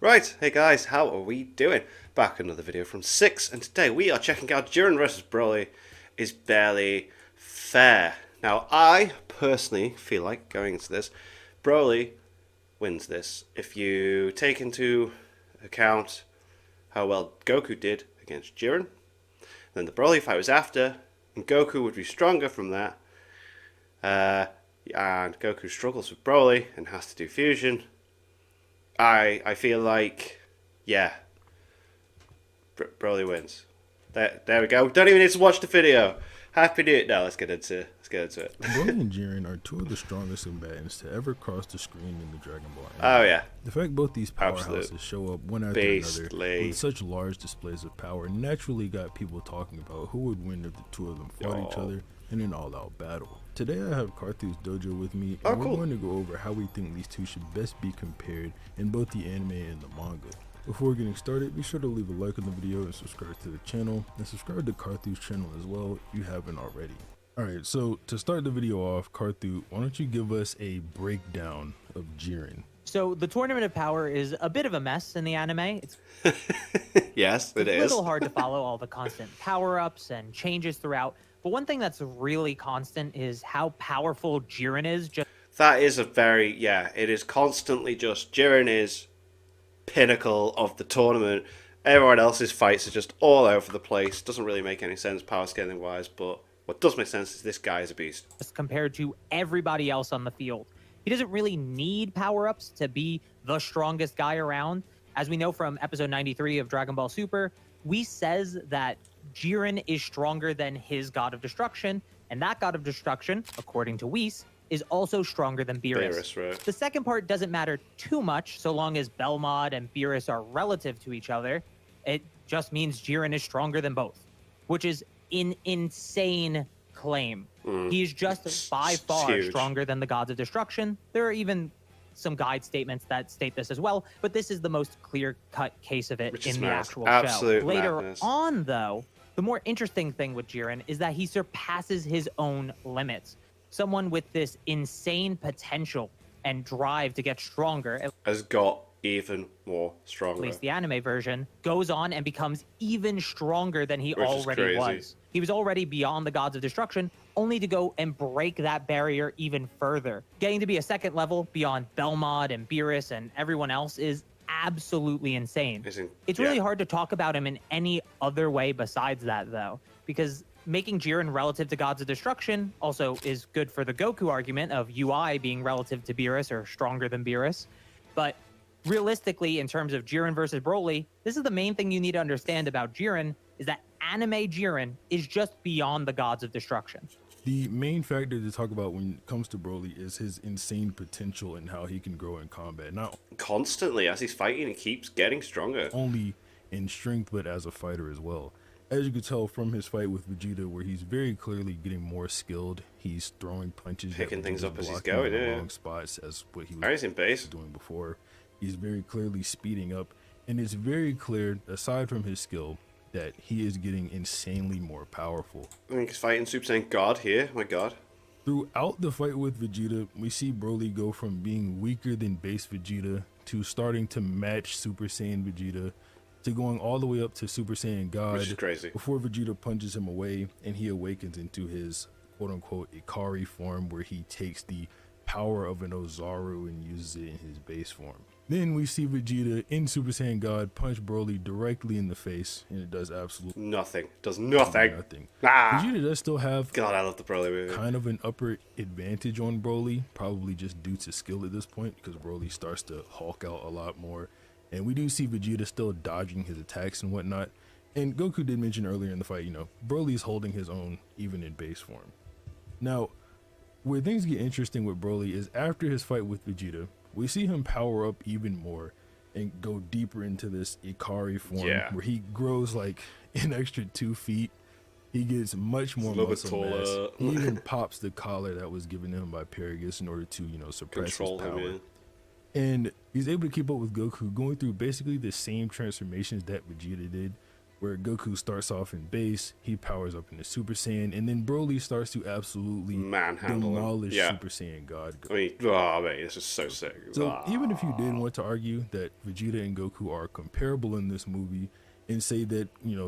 Right, hey guys, how are we doing? Back another video from 6, and today we are checking out Jiren vs Broly is barely fair. Now, I personally feel like going into this, Broly wins this. If you take into account how well Goku did against Jiren, then the Broly fight was after, and Goku would be stronger from that. And Goku struggles with Broly and has to do fusion. I feel like, yeah, Broly wins. There we go. Don't even need to watch the video. Happy to do it now. Let's get into it. Broly and Jiren are two of the strongest combatants to ever cross the screen in the Dragon Ball Oh anime. yeah. The fact both these Absolute powerhouses show up one after beastly. another with such large displays of power naturally got people talking about who would win if the two of them fought each other in an all-out battle. Today I have Karthu's Dojo with me, and we're going to go over how we think these two should best be compared in both the anime and the manga. Before getting started, be sure to leave a like on the video and subscribe to the channel, and subscribe to Karthu's channel as well if you haven't already. Alright, so to start the video off, Karthu, why don't you give us a breakdown of Jiren? So the Tournament of Power is a bit of a mess in the anime. It's Yes, it a is. little hard to follow all the constant power-ups and changes throughout. But one thing that's really constant is how powerful Jiren is. That is a very, yeah, it is constantly just, Jiren is pinnacle of the tournament. Everyone else's fights are just all over the place. Doesn't really make any sense power scaling wise, but what does make sense is this guy is a beast. Compared to everybody else on the field. He doesn't really need power-ups to be the strongest guy around. As we know from episode 93 of Dragon Ball Super, Whis says that Jiren is stronger than his God of Destruction, and that God of Destruction, according to Whis, is also stronger than Beerus. Right. The second part doesn't matter too much, so long as Belmod and Beerus are relative to each other. It just means Jiren is stronger than both, which is an insane claim. He's just by far stronger than the Gods of Destruction. There are even some guide statements that state this as well, but this is the most clear-cut case of it in the actual show. Later on, though, the more interesting thing with Jiren is that he surpasses his own limits. Someone with this insane potential and drive to get stronger has got even more stronger. At least the anime version goes on and becomes even stronger than he already was. He was already beyond the Gods of Destruction, only to go and break that barrier even further. Getting to be a second level beyond Belmod and Beerus and everyone else is absolutely insane. It's really hard to talk about him in any other way besides that, though, because making Jiren relative to Gods of Destruction also is good for the Goku argument of UI being relative to Beerus or stronger than Beerus. But realistically, in terms of Jiren versus Broly, this is the main thing you need to understand about Jiren, is that anime Jiren is just beyond the Gods of Destruction. The main factor to talk about when it comes to Broly is his insane potential and how he can grow in combat. Not constantly, as he's fighting, he keeps getting stronger. Only in strength, but as a fighter as well. As you could tell from his fight with Vegeta, where he's very clearly getting more skilled. He's throwing punches, picking things up as he's going, in the wrong spots as what he was doing before. He's very clearly speeding up, and it's very clear, aside from his skill, that he is getting insanely more powerful. I think he's fighting Super Saiyan God here, my god. Throughout the fight with Vegeta, we see Broly go from being weaker than base Vegeta to starting to match Super Saiyan Vegeta to going all the way up to Super Saiyan God, which is crazy, before Vegeta punches him away and he awakens into his quote-unquote Ikari form, where he takes the power of an Ozaru and uses it in his base form. Then we see Vegeta in Super Saiyan God punch Broly directly in the face, and it does absolutely nothing. Does nothing. Vegeta does still have, God, I love the Broly movie, kind of an upper advantage on Broly, probably just due to skill at this point, because Broly starts to Hulk out a lot more. And we do see Vegeta still dodging his attacks and whatnot. And Goku did mention earlier in the fight, Broly's holding his own even in base form. Now, where things get interesting with Broly is after his fight with Vegeta, we see him power up even more and go deeper into this Ikari form, where he grows like an extra 2 feet. He gets much more muscle mass. He even pops the collar that was given him by Paragus in order to, suppress his power. And he's able to keep up with Goku, going through basically the same transformations that Vegeta did, where Goku starts off in base, he powers up into Super Saiyan, and then Broly starts to absolutely Manhandle him. demolish Yeah. Super Saiyan God. I mean, oh man, this is so sick. So even if you did want to argue that Vegeta and Goku are comparable in this movie, and say that, you know,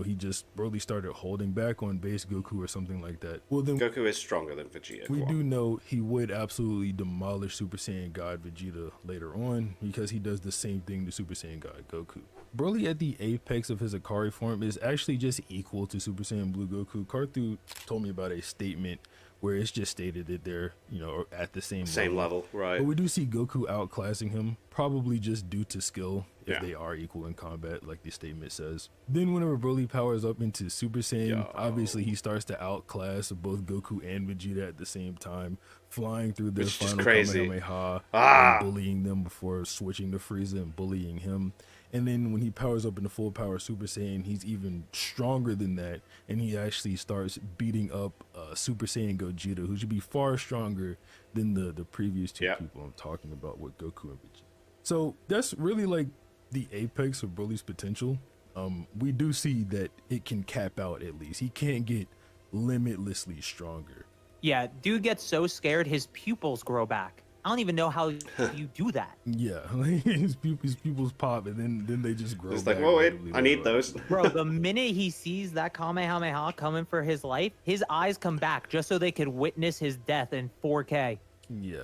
Broly started holding back on base Goku or something like that, well then Goku is stronger than Vegeta. we do know he would absolutely demolish Super Saiyan God Vegeta later on, because he does the same thing to Super Saiyan God Goku. Broly at the apex of his Akari form is actually just equal to Super Saiyan Blue Goku. Karthu told me about a statement where it's just stated that they're, you know, at the same level, right? But we do see Goku outclassing him, probably just due to skill, if Yeah. they are equal in combat, like the statement says. Then whenever Broly powers up into Super Saiyan, obviously he starts to outclass both Goku and Vegeta at the same time, flying through their Which is just final crazy. Kamehameha Ah! and bullying them before switching to Frieza and bullying him. And then when he powers up into full power Super Saiyan, he's even stronger than that, and he actually starts beating up Super Saiyan Gogeta, who should be far stronger than the previous two Yeah. people I'm talking about with Goku and Vegeta. So that's really like the apex of Broly's potential. We do see that it can cap out at least. He can't get limitlessly stronger. Yeah, dude gets so scared his pupils grow back. I don't even know how you do that. Yeah, like his pupils pop and then they just grow. It's like, back whoa, wait, randomly I need later on. those. Bro, the minute he sees that Kamehameha coming for his life, his eyes come back just so they could witness his death in 4K. Yeah.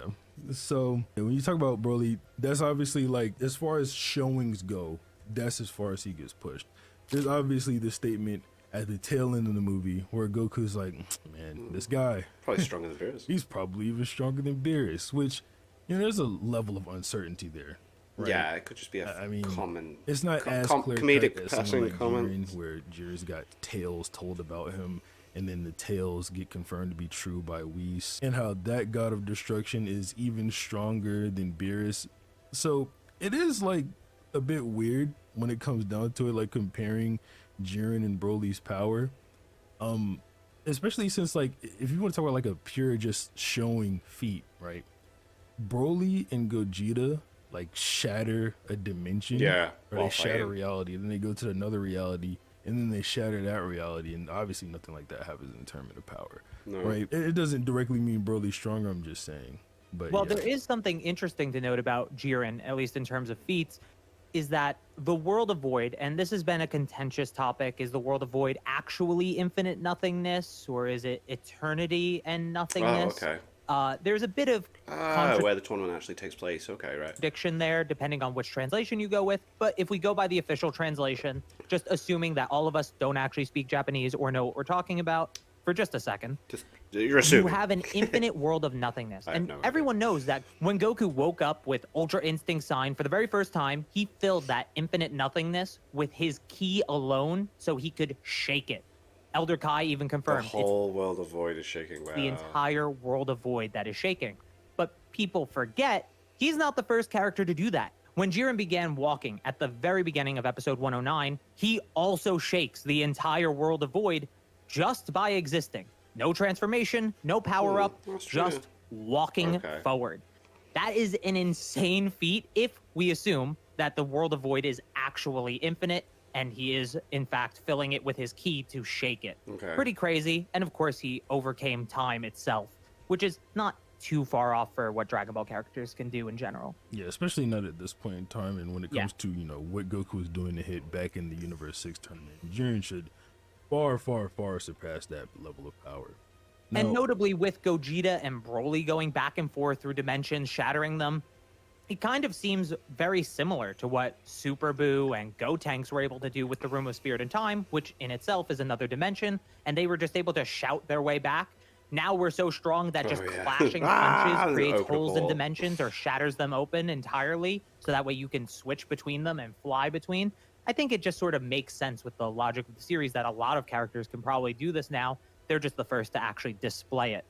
So when you talk about Broly, that's obviously like, as far as showings go, that's as far as he gets pushed. There's obviously the statement at the tail end of the movie where Goku's like, man, this guy, Probably stronger than Beerus. he's probably even stronger than Beerus, which, you know, there's a level of uncertainty there. Right? Yeah, it could just be a I mean, common. It's not as clear comedic cut as passing someone like comment. Jiren, where Jiren's got tales told about him, and then the tales get confirmed to be true by Whis, and how that god of destruction is even stronger than Beerus. So it is like a bit weird when it comes down to it, like comparing Jiren and Broly's power. Especially since, like, if you want to talk about like a pure just showing feat, right? Broly and Gogeta like shatter a dimension, Yeah, or while they shatter fighting. reality, then they go to another reality, and then they shatter that reality, and obviously nothing like that happens in terms of power, No. right? It doesn't directly mean Broly's stronger. I'm just saying, but Well, yeah. there is something interesting to note about Jiren, at least in terms of feats, is that the world of void, and this has been a contentious topic, is the world of void actually infinite nothingness, or is it eternity and Oh, nothingness? okay. There's a bit of Where the tournament actually takes place. Okay, right. contradiction there, depending on which translation you go with. But if we go by the official translation, just assuming that all of us don't actually speak Japanese or know what we're talking about, for just a second, Just you're assuming. you have an infinite world of nothingness. I have And no idea. everyone knows that when Goku woke up with Ultra Instinct Sign for the very first time, he filled that infinite nothingness with his ki alone so he could shake it. Elder Kai even The confirmed whole world of void is shaking. Wow. it's the entire world of void that is shaking. But people forget he's not the first character to do that. When Jiren began walking at the very beginning of episode 109, he also shakes the entire world of void just by existing. No transformation, no power up, that's true. just walking Okay. forward. That is an insane feat if we assume that the world of void is actually infinite and he is in fact filling it with his ki to shake it. Okay. Pretty crazy. And of course he overcame time itself, which is not too far off for what Dragon Ball characters can do in general. Yeah, especially not at this point in time, and when it Yeah. comes to, you know, what Goku was doing to hit back in the Universe 6 tournament, Jiren should far, far, far surpass that level of power. And Now- notably with Gogeta and Broly going back and forth through dimensions, shattering them, it kind of seems very similar to what Super Buu and Gotenks were able to do with the Room of Spirit and Time, which in itself is another dimension, and they were just able to shout their way back. Now we're so strong that just yeah. clashing Ah, punches creates open a holes in ball. dimensions or shatters them open entirely, so that way you can switch between them and fly between. I think it just sort of makes sense with the logic of the series that a lot of characters can probably do this now. They're just the first to actually display it.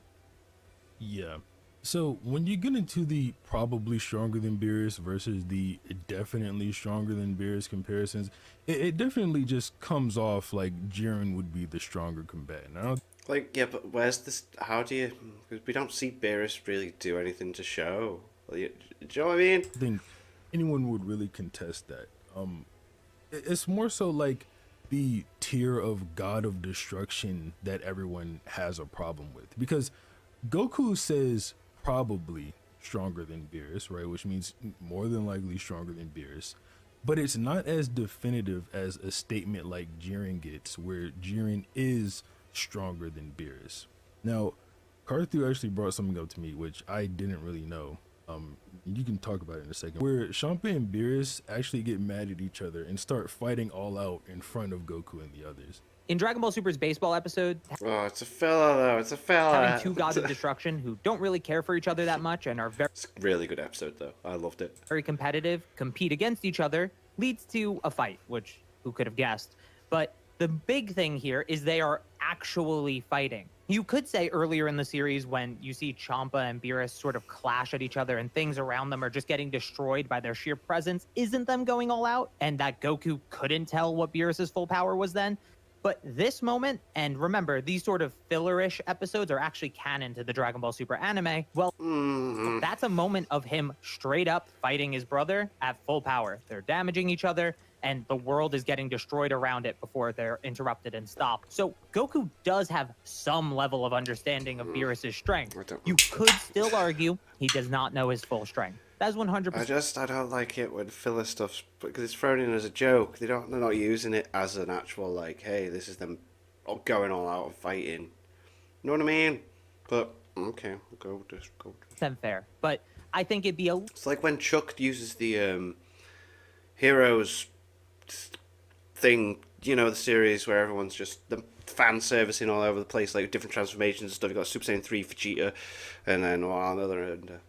Yeah. So when you get into the probably stronger than Beerus versus the definitely stronger than Beerus comparisons, it definitely just comes off like Jiren would be the stronger combatant. I don't Like, yeah, but where's this? How do you? Because we don't see Beerus really do anything to show. Do you know what I mean? think anyone would really contest that. It's more so like the tier of god of destruction that everyone has a problem with, because Goku says probably stronger than Beerus, right? Which means more than likely stronger than Beerus. But it's not as definitive as a statement like Jiren gets, where Jiren is stronger than Beerus. Now, Carthew actually brought something up to me, which I didn't really know. You can talk about it in a second. Where Champa and Beerus actually get mad at each other and start fighting all out in front of Goku and the others. In Dragon Ball Super's baseball episode, Oh, it's a fella though. It's a fella. having two gods of destruction who don't really care for each other that much and are It's a really good episode though. I loved it. very competitive, compete against each other, leads to a fight, which who could have guessed? But the big thing here is they are actually fighting. You could say earlier in the series when you see Champa and Beerus sort of clash at each other and things around them are just getting destroyed by their sheer presence, isn't them going all out? And that Goku couldn't tell what Beerus's full power was then? But this moment, and remember, these sort of filler-ish episodes are actually canon to the Dragon Ball Super anime. Well, that's a moment of him straight up fighting his brother at full power. They're damaging each other, and the world is getting destroyed around it before they're interrupted and stopped. So Goku does have some level of understanding of Beerus's strength. You could still argue he does not know his full strength. That's 100%. I don't like it when filler stuff's because it's thrown in as a joke. They're not using it as an actual like, hey, this is them going all out and fighting. You know what I mean? But okay, go. Fair, but I think it'd be a. It's like when Chuck uses the heroes thing, you know, the series where everyone's just the fan servicing all over the place, like different transformations and stuff. You got Super Saiyan 3 Vegeta, and then another and.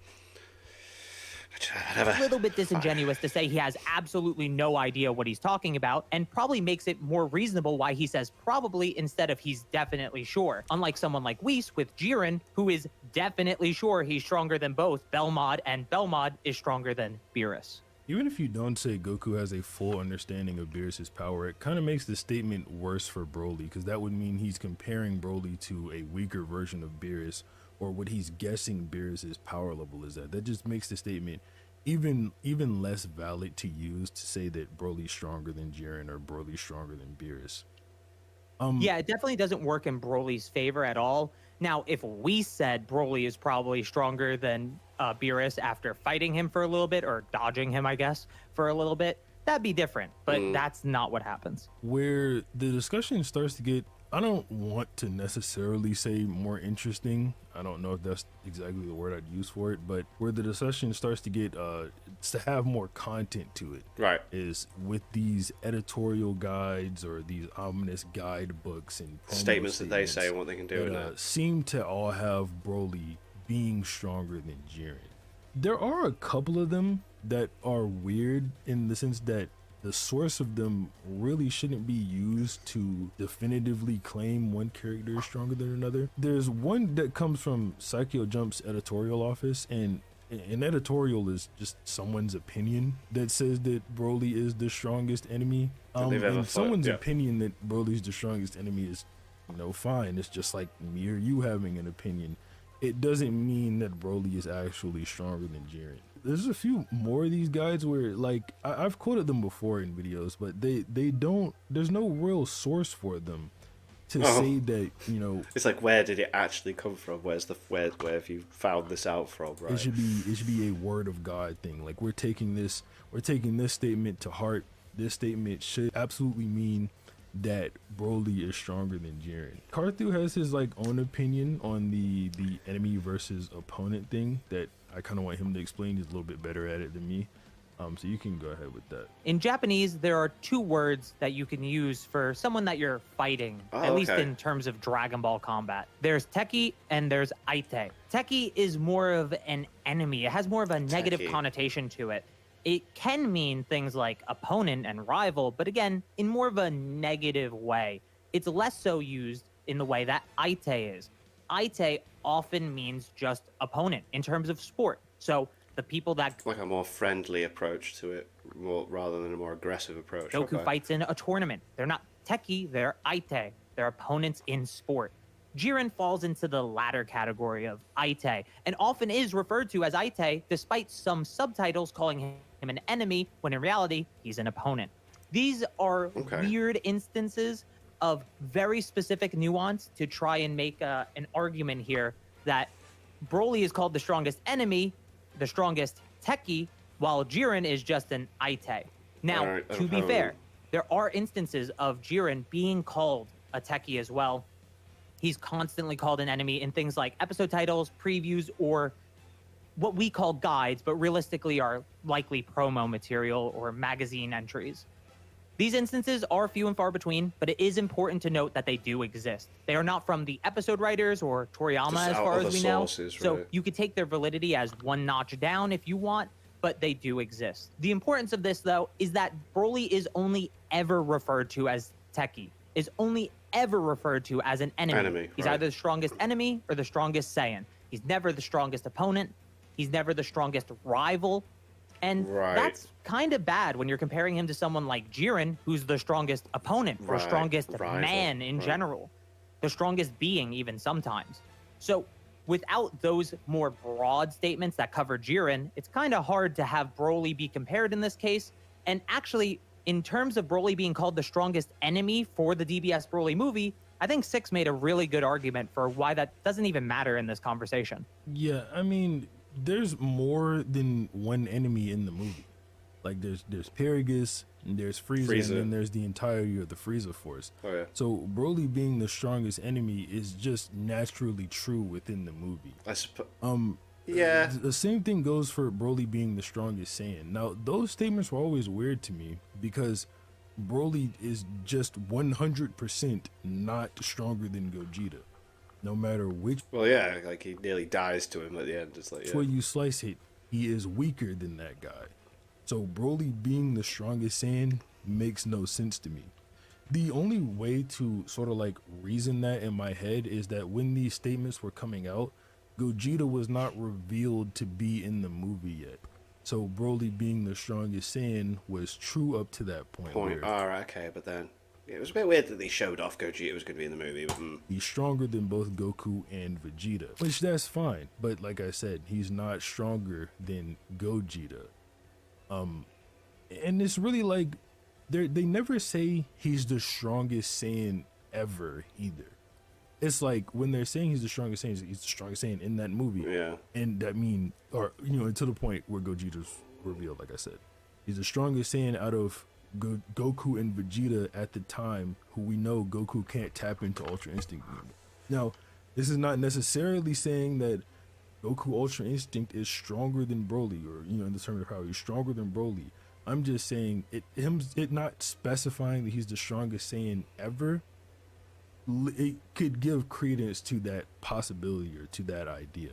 It's a little bit disingenuous to say he has absolutely no idea what he's talking about, and probably makes it more reasonable why he says probably instead of he's definitely sure. Unlike someone like Whis with Jiren, who is definitely sure he's stronger than both Belmod, and Belmod is stronger than Beerus. Even if you don't say Goku has a full understanding of Beerus' power, it kind of makes the statement worse for Broly, because that would mean he's comparing Broly to a weaker version of Beerus, or what he's guessing Beerus' power level is at. That just makes the statement even less valid to use to say that Broly's stronger than Jiren or Broly's stronger than Beerus. Yeah, it definitely doesn't work in Broly's favor at all. Now, if we said Broly is probably stronger than Beerus after fighting him for a little bit, or dodging him, I guess, for a little bit, that'd be different. But that's not what happens. Where the discussion starts to get, I don't want to necessarily say more interesting. I don't know if that's exactly the word I'd use for it, but where the discussion starts to get to have more content to it, right, is with these editorial guides or these ominous guidebooks and statements that they say and what they can do. That seem to all have Broly being stronger than Jiren. There are a couple of them that are weird in the sense that the source of them really shouldn't be used to definitively claim one character is stronger than another. There's one that comes from Psycho Jump's editorial office, and an editorial is just someone's opinion that says that Broly is the strongest enemy. And someone's opinion that Broly's the strongest enemy is, fine. It's just like me or you having an opinion. It doesn't mean that Broly is actually stronger than Jiren. There's a few more of these guides where, like, I've quoted them before in videos, but they don't, there's no real source for them to say that, it's like, where did it actually come from? Where have you found this out from? Right. It should be a word of God thing. Like, we're taking this statement to heart. This statement should absolutely mean that Broly is stronger than Jiren. Carthew has his own opinion on the enemy versus opponent thing that I kind of want him to explain. He's a little bit better at it than me. So you can go ahead with that. In Japanese, there are two words that you can use for someone that you're fighting, at least in terms of Dragon Ball combat. There's Teki and there's Aite. Teki is more of an enemy. It has more of a negative connotation to it. It can mean things like opponent and rival, but again, in more of a negative way. It's less so used in the way that Aite is. Aite often means just opponent in terms of sport. So the people that... Like a more friendly approach to it, rather than a more aggressive approach. Goku fights in a tournament. They're not Teki, they're Aite. They're opponents in sport. Jiren falls into the latter category of Aite, and often is referred to as Aite, despite some subtitles calling him an enemy, when in reality, he's an opponent. These are Okay. weird instances of very specific nuance to try and make an argument here that Broly is called the strongest enemy, the strongest techie, while Jiren is just an Aite. Now, Alright, to be fair, there are instances of Jiren being called a techie as well. He's constantly called an enemy in things like episode titles, previews, or what we call guides, but realistically are likely promo material or magazine entries. These instances are few and far between, but it is important to note that they do exist. They are not from the episode writers or Toriyama Just as out far of as the we know. sources, So right. you could take their validity as one notch down if you want, but they do exist. The importance of this, though, is that Broly is only ever referred to as Techie, is only ever referred to as an enemy. He's right. either the strongest enemy or the strongest Saiyan. He's never the strongest opponent. He's never the strongest rival. And Right. that's kind of bad when you're comparing him to someone like Jiren, who's the strongest opponent or Right, strongest rival, man in right. general, the strongest being even sometimes. So without those more broad statements that cover Jiren, it's kind of hard to have Broly be compared in this case. And actually, in terms of Broly being called the strongest enemy for the DBS Broly movie, I think Six made a really good argument for why that doesn't even matter in this conversation. Yeah, I mean, there's more than one enemy in the movie. Like there's Paragus, and there's Frieza, and then there's the entirety of the Frieza Force. Oh yeah. So Broly being the strongest enemy is just naturally true within the movie. I suppose. Yeah. The same thing goes for Broly being the strongest Saiyan. Now, those statements were always weird to me because Broly is just 100% not stronger than Gogeta. No matter which Well, yeah, like he nearly dies to him at the end. It's like, way yeah. you slice it, he is weaker than that guy. So Broly being the strongest Saiyan makes no sense to me. The only way to sort of like reason that in my head is that when these statements were coming out, Gogeta was not revealed to be in the movie yet. So Broly being the strongest Saiyan was true up to that point. Point. Where Alright, okay, but then yeah, it was a bit weird that they showed off Gogeta was going to be in the movie. But, he's stronger than both Goku and Vegeta, which that's fine. But like I said, he's not stronger than Gogeta. And it's really like they never say he's the strongest Saiyan ever either. It's like when they're saying he's the strongest Saiyan, he's the strongest Saiyan in that movie. Yeah. And that mean, or to the point where Gogeta's revealed, like I said, he's the strongest Saiyan out of Goku and Vegeta at the time, who we know Goku can't tap into Ultra Instinct anymore. Now, this is not necessarily saying that Goku Ultra Instinct is stronger than Broly, or in the terms of how he's stronger than Broly. I'm just saying it not specifying that he's the strongest Saiyan ever. It could give credence to that possibility or to that idea.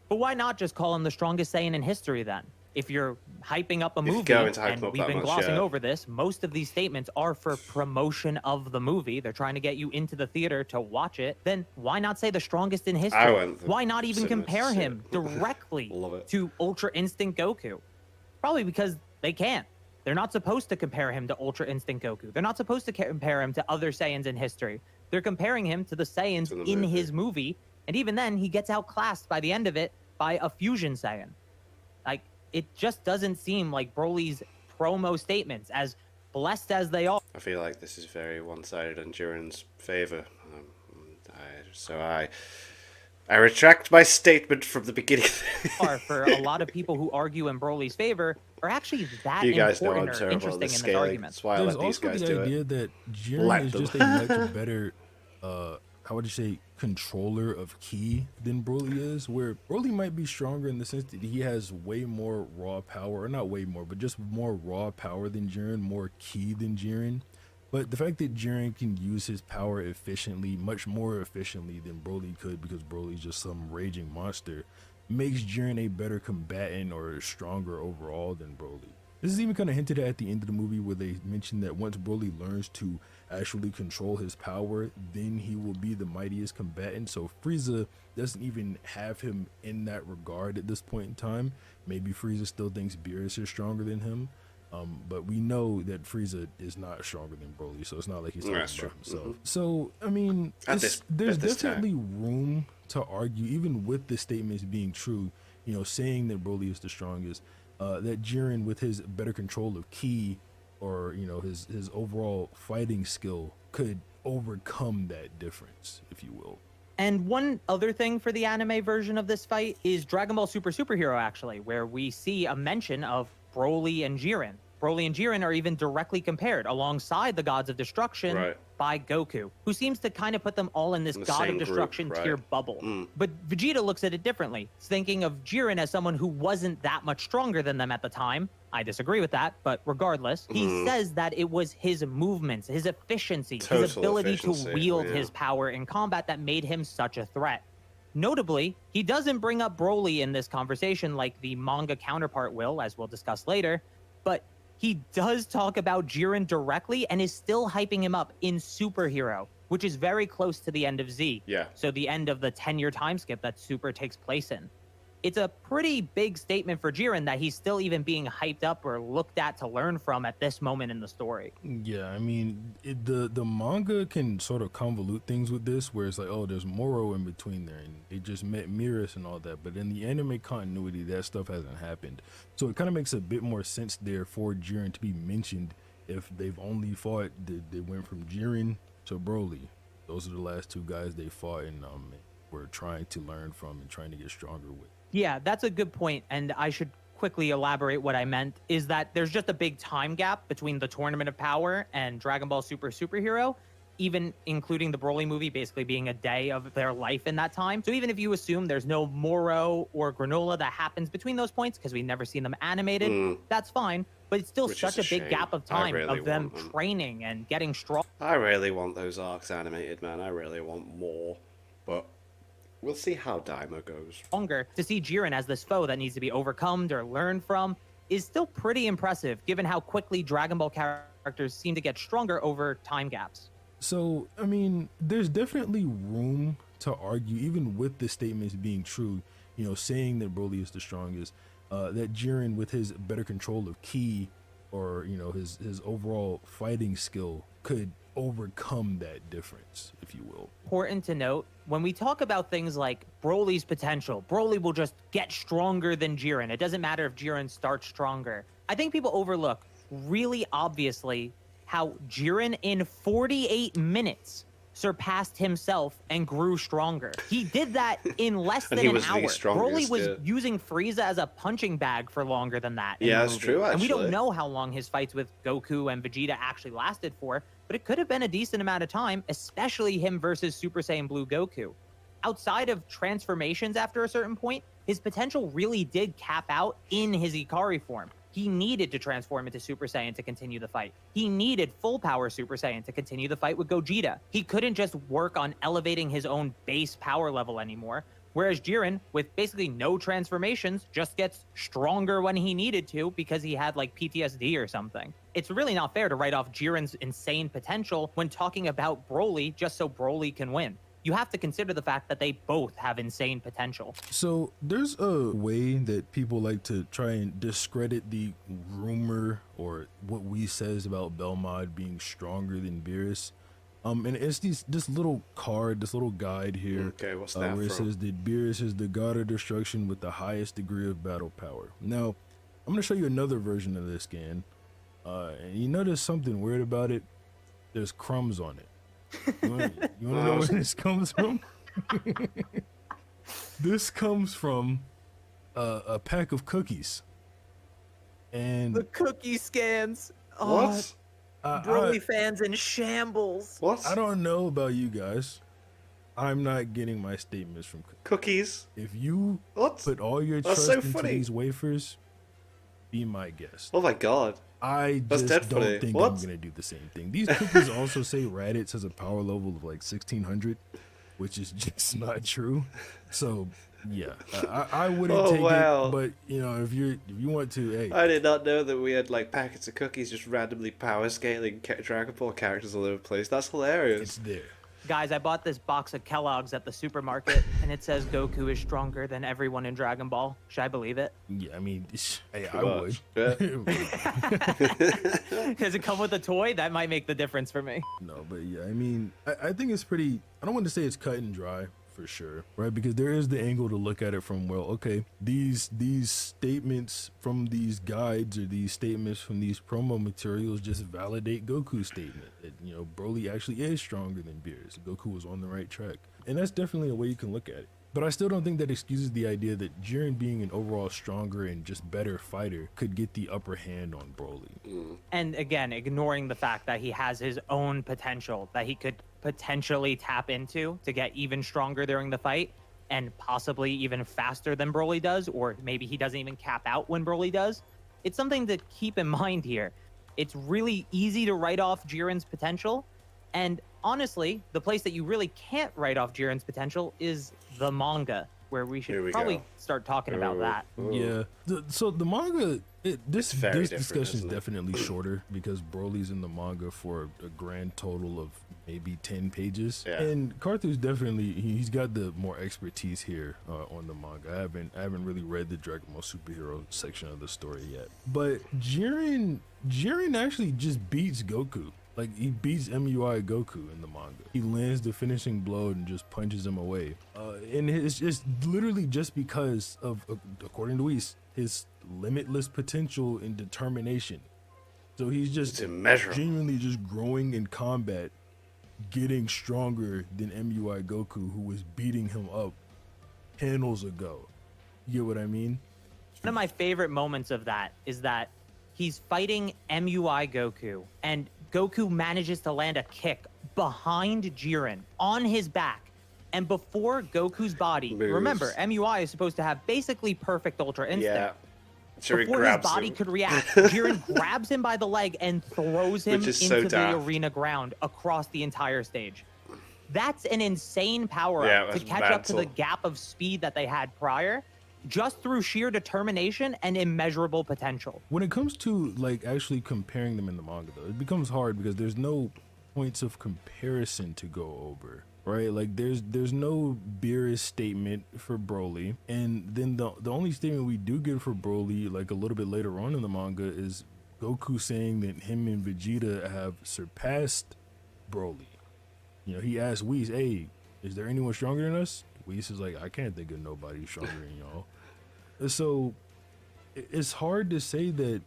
But why not just call him the strongest Saiyan in history then? If you're hyping up a movie, going to hype and him up we've that been much, glossing yeah. over this, most of these statements are for promotion of the movie. They're trying to get you into the theater to watch it. Then why not say the strongest in history? Why not even cinema to compare see him it. directly Love it. to Ultra Instinct Goku? Probably because they can't. They're not supposed to compare him to Ultra Instinct Goku. They're not supposed to compare him to other Saiyans in history. They're comparing him to the Saiyans in his movie, and even then, he gets outclassed by the end of it by a fusion Saiyan. Like, it just doesn't seem like Broly's promo statements, as blessed as they are. I feel like this is very one-sided in Jiren's favor. I retract my statement from the beginning. For a lot of people who argue in Broly's favor are actually that You guys know I'm important or terrible at interesting this in this scaling. argument. That's why I There's let these also guys the do idea it. that Jiren Let is them. just a much better, how would you say, controller of ki than Broly is, where Broly might be stronger in the sense that he has way more raw power, or not way more, but just more raw power than Jiren, more ki than Jiren. But the fact that Jiren can use his power efficiently, much more efficiently than Broly could, because Broly's just some raging monster, makes Jiren a better combatant or stronger overall than Broly. This is even kind of hinted at the end of the movie, where they mention that once Broly learns to actually control his power, then he will be the mightiest combatant. So Frieza doesn't even have him in that regard at this point in time. Maybe Frieza still thinks Beerus is stronger than him. But we know that Frieza is not stronger than Broly, so it's not like he's talking about himself. So, I mean, there's definitely room to argue, even with the statements being true, saying that Broly is the strongest, that Jiren, with his better control of ki, or his overall fighting skill could overcome that difference, if you will. And one other thing for the anime version of this fight is Dragon Ball Super Superhero, actually, where we see a mention of Broly and Jiren. Broly and Jiren are even directly compared alongside the Gods of Destruction by Goku, who seems to kind of put them all in this God of Destruction tier bubble. But Vegeta looks at it differently, thinking of Jiren as someone who wasn't that much stronger than them at the time. I disagree with that, but regardless, he says that it was his movements, his efficiency, his ability to wield his power in combat that made him such a threat. Notably, he doesn't bring up Broly in this conversation like the manga counterpart will, as we'll discuss later, but he does talk about Jiren directly and is still hyping him up in Superhero, which is very close to the end of Z. Yeah. So the end of the 10-year time skip that Super takes place in. It's a pretty big statement for Jiren that he's still even being hyped up or looked at to learn from at this moment in the story. Yeah, I mean, the manga can sort of convolute things with this, where it's like, oh, there's Moro in between there, and they just met Miras and all that. But in the anime continuity, that stuff hasn't happened. So it kind of makes a bit more sense there for Jiren to be mentioned if they've only fought, they went from Jiren to Broly. Those are the last two guys they fought and were trying to learn from and trying to get stronger with. Yeah, that's a good point, and I should quickly elaborate what I meant, is that there's just a big time gap between the Tournament of Power and Dragon Ball Super Superhero, even including the Broly movie basically being a day of their life in that time. So even if you assume there's no Moro or Granola that happens between those points, because we've never seen them animated, that's fine, but it's still such a big gap of time of them training and getting strong. I really want those arcs animated, man. I really want more, but we'll see how Daima goes. To see Jiren as this foe that needs to be overcome or learned from is still pretty impressive, given how quickly Dragon Ball characters seem to get stronger over time gaps. So, I mean, there's definitely room to argue, even with the statements being true, saying that Broly is the strongest, that Jiren, with his better control of ki, or, his overall fighting skill, could overcome that difference, if you will. Important to note, when we talk about things like Broly's potential, Broly will just get stronger than Jiren. It doesn't matter if Jiren starts stronger. I think people overlook really obviously how Jiren in 48 minutes surpassed himself and grew stronger. He did that in less than an hour. Broly was using Frieza as a punching bag for longer than that. Yeah, that's true, actually. And we don't know how long his fights with Goku and Vegeta actually lasted for, but it could have been a decent amount of time, especially him versus Super Saiyan Blue Goku. Outside of transformations after a certain point, his potential really did cap out in his Ikari form. He needed to transform into Super Saiyan to continue the fight. He needed full power Super Saiyan to continue the fight with Gogeta. He couldn't just work on elevating his own base power level anymore. Whereas Jiren, with basically no transformations, just gets stronger when he needed to because he had like PTSD or something. It's really not fair to write off Jiren's insane potential when talking about Broly just so Broly can win. You have to consider the fact that they both have insane potential. So there's a way that people like to try and discredit the rumor or what we says about Belmod being stronger than Beerus. And it's this little card, this little guide here. Okay, what's that where it from? says that Beerus is the god of destruction with the highest degree of battle power. Now, I'm gonna show you another version of this scan. And you notice something weird about it. There's crumbs on it. You wanna know where this comes from? This comes from a pack of cookies. And the cookie scans. What? Broly fans in shambles. What? I don't know about you guys. I'm not getting my statements from cookies. If you What? put all your That's trust so into funny. these wafers, be my guest. Oh my god. I That's just dead don't funny. think What? I'm gonna do the same thing. These cookies also say Raditz has a power level of like 1600, which is just not true. So yeah, I wouldn't take it. But if you want to, hey. I did not know that we had like packets of cookies just randomly power scaling Dragon Ball characters all over the place. That's hilarious. It's there. Guys, I bought this box of Kellogg's at the supermarket, and it says Goku is stronger than everyone in Dragon Ball. Should I believe it? Yeah, I mean, hey, I much. would. Does it come with a toy? That might make the difference for me. No, but yeah, I mean, I think it's pretty. I don't want to say it's cut and dry for sure, right? Because there is the angle to look at it from, well, okay, these statements from these guides or these statements from these promo materials just validate Goku's statement that, you know, Broly actually is stronger than Beerus. Goku was on the right track. And that's definitely a way you can look at it. But I still don't think that excuses the idea that Jiren being an overall stronger and just better fighter could get the upper hand on Broly. And again, ignoring the fact that he has his own potential that he could potentially tap into to get even stronger during the fight and possibly even faster than Broly does, or maybe he doesn't even cap out when Broly does. It's something to keep in mind here. It's really easy to write off Jiren's potential, and honestly, the place that you really can't write off Jiren's potential is the manga, where we should probably start talking about that. Yeah. So the manga, this discussion is it? definitely shorter because Broly's in the manga for a grand total of maybe 10 pages. Yeah. And Carthu's definitely, he's got the more expertise here on the manga. I haven't really read the Dragon Ball superhero section of the story yet. But Jiren actually just beats Goku. Like, he beats MUI Goku in the manga. He lands the finishing blow and just punches him away. And it's just literally just because of, according to Whis, his limitless potential and determination. So he's just genuinely just growing in combat, getting stronger than MUI Goku, who was beating him up panels ago. You get what I mean? One of my favorite moments of that is that he's fighting MUI Goku, and Goku manages to land a kick behind Jiren on his back. And before Goku's body, remember, MUI is supposed to have basically perfect Ultra Instinct. Yeah. So before his body could react, Jiren grabs him by the leg and throws him into the arena ground across the entire stage. That's an insane power-up to catch up to the gap of speed that they had prior, just through sheer determination and immeasurable potential. When it comes to like actually comparing them in the manga, though, it becomes hard because there's no points of comparison to go over, right? Like there's no Beerus statement for Broly, and then the only statement we do get for Broly, like a little bit later on in the manga, is Goku saying that him and Vegeta have surpassed Broly. You know, he asked Whis, "Hey, is there anyone stronger than us?" Whis is like, "I can't think of nobody stronger than y'all." So it's hard to say that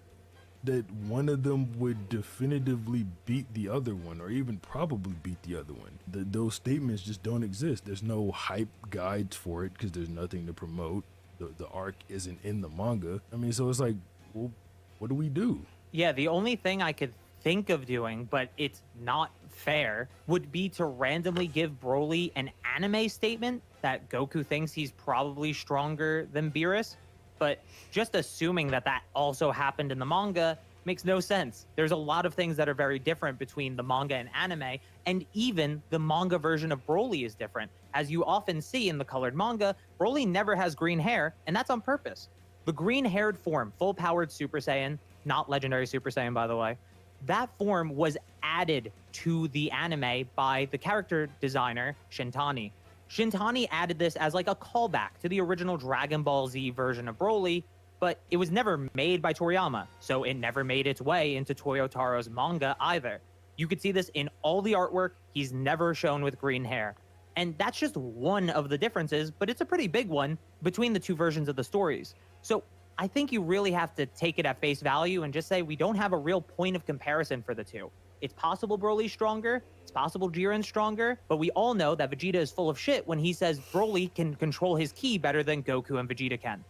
one of them would definitively beat the other one, or even probably beat the other one. Those statements just don't exist. There's no hype guides for it because there's nothing to promote. The arc isn't in the manga. I mean, so it's like, well, what do we do? Yeah, the only thing I could think of doing, but it's not fair, would be to randomly give Broly an anime statement that Goku thinks he's probably stronger than Beerus. But just assuming that that also happened in the manga makes no sense. There's a lot of things that are very different between the manga and anime, and even the manga version of Broly is different. As you often see in the colored manga, Broly never has green hair, and that's on purpose. The green-haired form, full-powered Super Saiyan, not legendary Super Saiyan, by the way, that form was added to the anime by the character designer, Shintani. Shintani added this as like a callback to the original Dragon Ball Z version of Broly, but it was never made by Toriyama, so it never made its way into Toyotaro's manga either. You could see this in all the artwork. He's never shown with green hair. And that's just one of the differences, but it's a pretty big one between the two versions of the stories. So I think you really have to take it at face value and just say we don't have a real point of comparison for the two. It's possible Broly's stronger, it's possible Jiren's stronger, but we all know that Vegeta is full of shit when he says Broly can control his ki better than Goku and Vegeta can.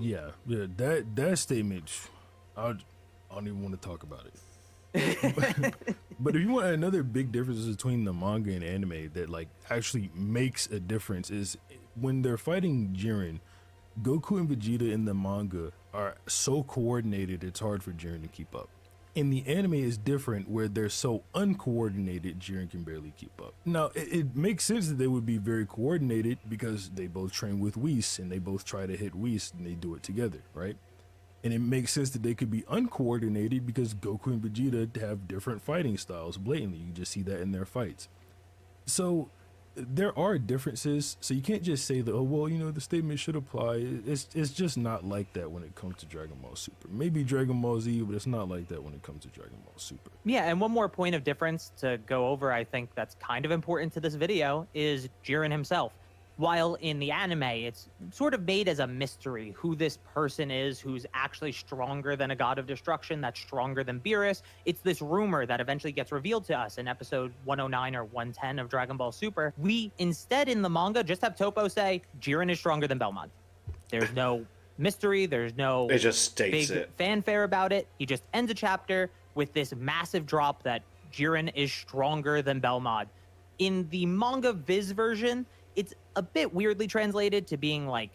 Yeah, that statement, I don't even want to talk about it. But if you want another big difference between the manga and anime that like actually makes a difference is when they're fighting Jiren, Goku and Vegeta in the manga are so coordinated it's hard for Jiren to keep up. In the anime is different where they're so uncoordinated Jiren can barely keep up. Now it makes sense that they would be very coordinated because they both train with Whis and they both try to hit Whis and they do it together, right? And it makes sense that they could be uncoordinated because Goku and Vegeta have different fighting styles blatantly. You just see that in their fights. So there are differences. So you can't just say that, oh, well, you know, the statement should apply. It's just not like that when it comes to Dragon Ball Super. Maybe Dragon Ball Z, but it's not like that when it comes to Dragon Ball Super. Yeah, and one more point of difference to go over, I think that's kind of important to this video, is Jiren himself. While in the anime, it's sort of made as a mystery who this person is who's actually stronger than a god of destruction, that's stronger than Beerus. It's this rumor that eventually gets revealed to us in episode 109 or 110 of Dragon Ball Super. We instead in the manga just have Toppo say Jiren is stronger than Belmont. There's no mystery, there's no It just states big it. fanfare about it. He just ends a chapter with this massive drop that Jiren is stronger than Belmont. In the manga Viz version, it's a bit weirdly translated to being like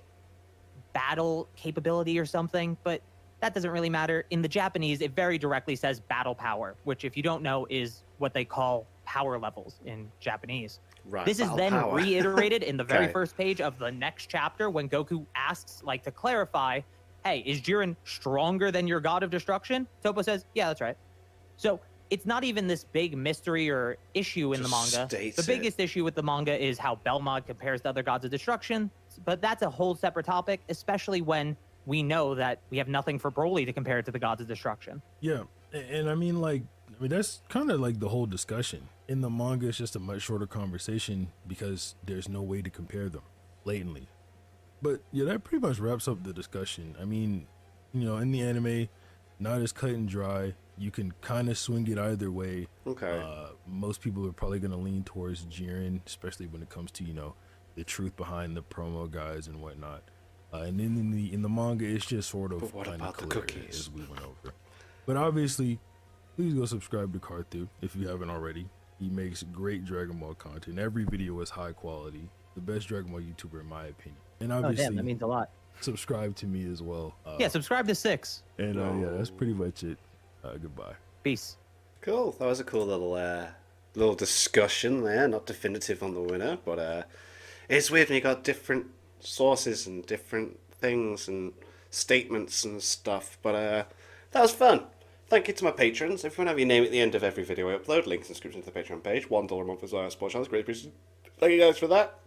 battle capability or something, but that doesn't really matter. In the Japanese, it very directly says battle power, which if you don't know is what they call power levels in Japanese. Right, This is battle then power. reiterated in the very Okay. first page of the next chapter when Goku asks, like, to clarify, hey, is Jiren stronger than your god of destruction? Toppo says, yeah, that's right. So it's not even this big mystery or issue in the Just manga. states The it. biggest issue with the manga is how Belmont compares to other gods of destruction, but that's a whole separate topic, especially when we know that we have nothing for Broly to compare to the gods of destruction. Yeah, and I mean, like, that's kind of like the whole discussion. In the manga, it's just a much shorter conversation because there's no way to compare them blatantly. But yeah, that pretty much wraps up the discussion. I mean, in the anime, not as cut and dry. You can kind of swing it either way. Okay. Most people are probably going to lean towards Jiren, especially when it comes to the truth behind the promo guys and whatnot. And then in the manga, it's just sort of But what kind about of the clear, cookies? as we went over. But obviously, please go subscribe to Karthu if you haven't already. He makes great Dragon Ball content. Every video is high quality. The best Dragon Ball YouTuber in my opinion. And Oh, obviously, damn, that means a lot. subscribe to me as well. Yeah, subscribe to 6. And yeah, that's pretty much it. Goodbye. Peace. Cool. That was a cool little discussion there. Not definitive on the winner, but it's weird when you got different sources and different things and statements and stuff. But that was fun. Thank you to my patrons. If you want to have your name at the end of every video I upload, links and description to the Patreon page. $1 a month is our support channel. Great appreciation. Thank you guys for that.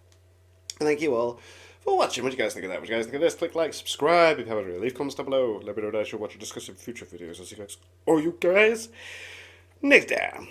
And thank you all for watching. What do you guys think of that? What do you guys think of this? Click like, subscribe if you haven't already. Leave comments down below. Let me know that I should watch or discuss in future videos. I'll see you guys. Or you guys next time.